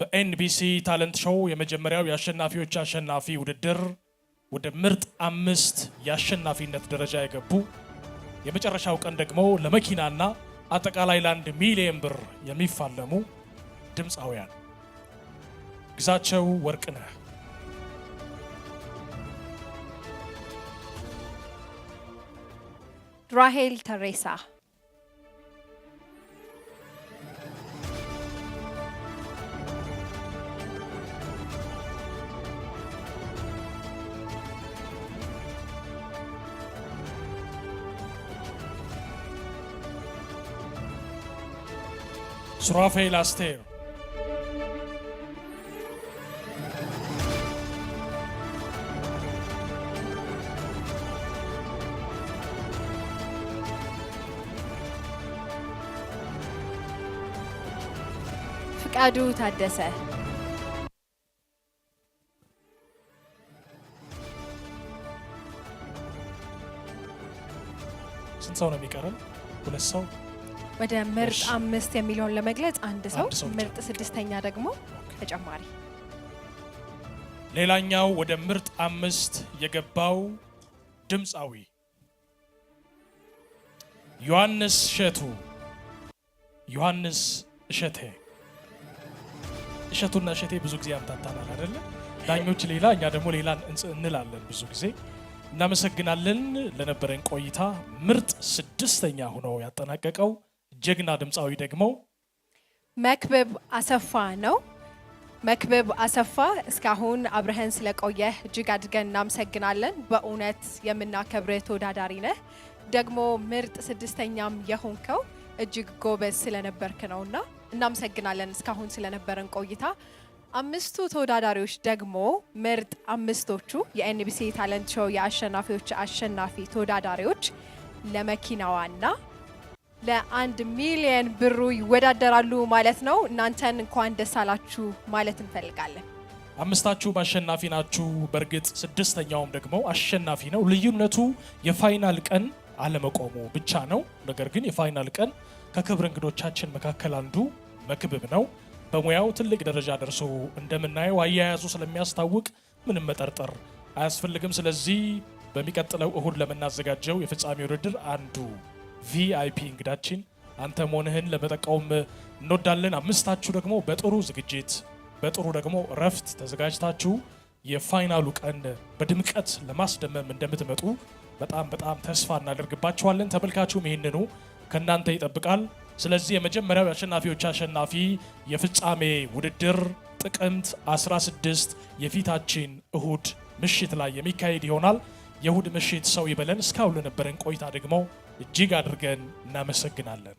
በኤንቢሲ ታለንት ሾው የመጀመሪያው የአሸናፊዎች አሸናፊ ውድድር ወደ ምርጥ 5 የአሸናፊነት ደረጃ የገቡ የመጨረሻው ቀን ደግሞ ለመኪናና አጠቃላይ ለ1 ሚሊዮን ብር የሚፋለሙ ድምፃውያን ግዛቸው ወርቅነህ፣ ራሄል ተሬሳ፣ ሱራፌል አስቴር፣ ፍቃዱ ታደሰ፣ ስንት ሰው ነው የሚቀረን? 2 ሰው ወደ ምርጥ 5 የሚለውን ለመግለጽ አንድ ሰው ምርጥ 6ኛ ደግሞ ተጨማሪ። ሌላኛው ወደ ምርጥ 5 የገባው ድምፃዊ ዮሐንስ እሸቱ፣ ዮሐንስ እሸቴ። እሸቱና እሸቴ ብዙ ጊዜ ያምታታናል አይደለ? ዳኞች ሌላ፣ እኛ ደግሞ ሌላ እንላለን ብዙ ጊዜ። እናመሰግናለን ለነበረን ቆይታ። ምርጥ 6ኛ ሆኖ ያጠናቀቀው ጀግና ድምፃዊ ደግሞ መክብብ አሰፋ ነው። መክብብ አሰፋ እስካሁን አብረህን ስለቆየህ እጅግ አድርገን እናመሰግናለን። በእውነት የምናከብርህ ተወዳዳሪ ነህ። ደግሞ ምርጥ 6ኛም የሆንከው እጅግ ጎበዝ ስለነበርክ ነውና እናመሰግናለን እስካሁን ስለነበረን ቆይታ። 5ቱ ተወዳዳሪዎች ደግሞ ምርጥ 5ቶቹ የኤንቢሲ ታለንት ሾው የአሸናፊዎች አሸናፊ ተወዳዳሪዎች ለመኪናዋና ለ1 ሚሊዮን ብሩ ይወዳደራሉ ማለት ነው። እናንተን እንኳን ደስ አላችሁ ማለት እንፈልጋለን። 5ታችሁ አሸናፊ ናችሁ። በእርግጥ 6ኛውም ደግሞ አሸናፊ ነው። ልዩነቱ የፋይናል ቀን አለመቆሙ ብቻ ነው። ነገር ግን የፋይናል ቀን ከክብር እንግዶቻችን መካከል አንዱ መክብብ ነው። በሙያው ትልቅ ደረጃ ደርሶ እንደምናየው አያያዙ ስለሚያስታውቅ ምንም መጠርጠር አያስፈልግም። ስለዚህ በሚቀጥለው እሁድ ለምናዘጋጀው የፍጻሜ ውድድር አንዱ ቪአይፒ እንግዳችን አንተ መሆንህን ለመጠቆም እንወዳለን። 5ታችሁ ደግሞ በጥሩ ዝግጅት በጥሩ ደግሞ እረፍት ተዘጋጅታችሁ የፋይናሉ ቀን በድምቀት ለማስደመም እንደምትመጡ በጣም ተስፋ እናደርግባችኋለን። ተመልካቹም ይህንኑ ከእናንተ ይጠብቃል። ስለዚህ የመጀመሪያው የአሸናፊዎች አሸናፊ የፍጻሜ ውድድር ጥቅምት 16 የፊታችን እሁድ ምሽት ላይ የሚካሄድ ይሆናል። የእሁድ ምሽት ሰው ይበለን። እስካሁን ለነበረን ቆይታ ደግሞ እጅግ አድርገን እናመሰግናለን።